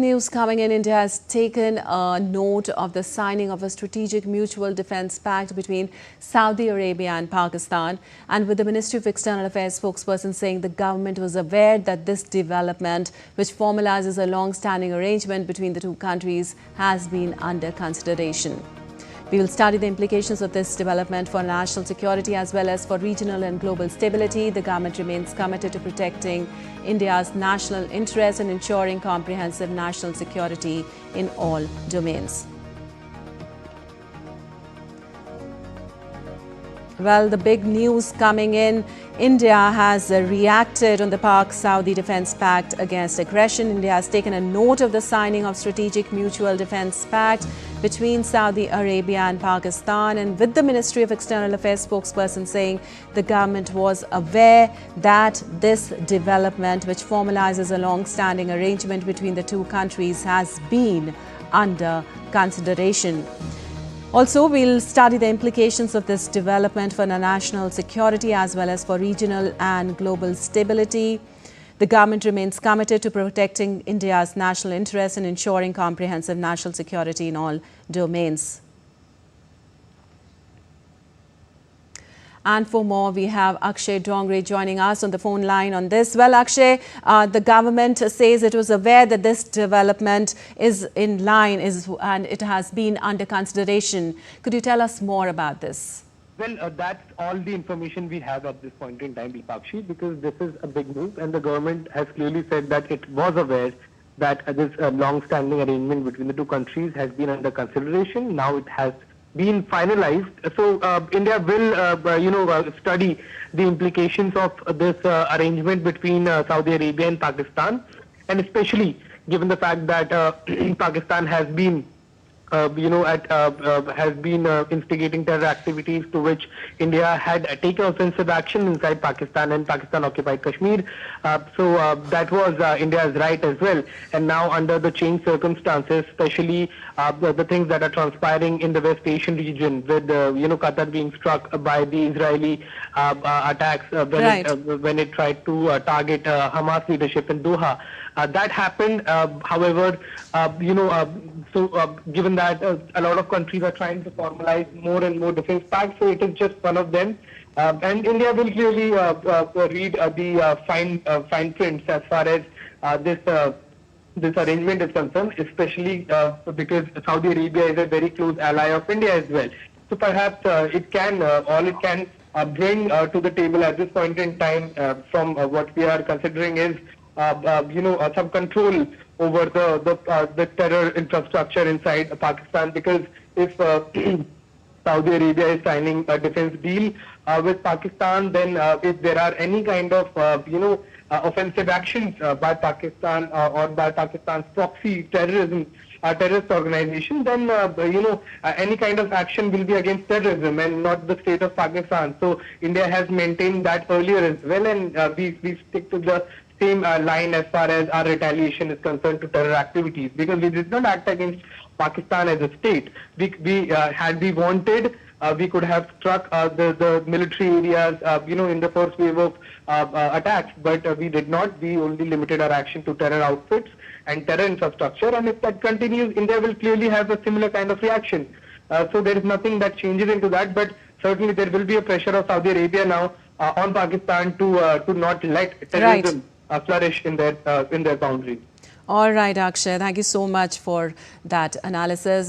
News coming in. India has taken a note of the signing of a strategic mutual defense pact between Saudi Arabia and Pakistan, and with the Ministry of External Affairs spokesperson saying the government was aware that this development, which formalizes a long-standing arrangement between the two countries, has been under consideration. We will study the implications of this development for national security as well as for regional and global stability. The government remains committed to protecting India's national interests and ensuring comprehensive national security in all domains. Well, the big news coming in. India has reacted on the Pak-Saudi Defence Pact against aggression. India has taken a note of the signing of Strategic Mutual Defence Pact between Saudi Arabia and Pakistan, and with the Ministry of External Affairs spokesperson saying the government was aware that this development, which formalizes a long-standing arrangement between the two countries, has been under consideration. Also, we'll study the implications of this development for national security as well as for regional and global stability. The government remains committed to protecting India's national interests and ensuring comprehensive national security in all domains. And for more, we have Akshay Dongre joining us on the phone line on this. Well, Akshay, the government says it was aware that this development is in line and it has been under consideration. Could you tell us more about this? Well, that's all the information we have at this point in time, Deepakshi, because this is a big move and the government has clearly said that it was aware that this long-standing arrangement between the two countries has been under consideration. Now it has been finalized. So India will, study the implications of this arrangement between Saudi Arabia and Pakistan, and especially given the fact that Pakistan has been instigating terror activities to which India had taken offensive action inside Pakistan and Pakistan-occupied Kashmir. So that was India's right as well. And now under the changed circumstances, especially the things that are transpiring in the West Asian region with, Qatar being struck by the Israeli attacks when it tried to target Hamas leadership in Doha. That happened, however, given that a lot of countries are trying to formalize more and more defense pacts, so it is just one of them. And India will clearly read the fine prints as far as this arrangement is concerned, especially because Saudi Arabia is a very close ally of India as well. So perhaps all it can bring to the table at this point in time from what we are considering is some control over the terror infrastructure inside Pakistan, because if Saudi Arabia is signing a defense deal with Pakistan, then if there are any kind of offensive actions by Pakistan or by Pakistan's proxy terrorist organization, then any kind of action will be against terrorism and not the state of Pakistan. So India has maintained that earlier as well, and we stick to the same line as far as our retaliation is concerned to terror activities, because we did not act against Pakistan as a state. Had we wanted, we could have struck the military areas, in the first wave of attacks, but we did not. We only limited our action to terror outfits and terror infrastructure, and if that continues, India will clearly have a similar kind of reaction. So there is nothing that changes into that, but certainly there will be a pressure of Saudi Arabia now on Pakistan to not let terrorism flourish in their boundaries. All right, Akshay, thank you so much for that analysis.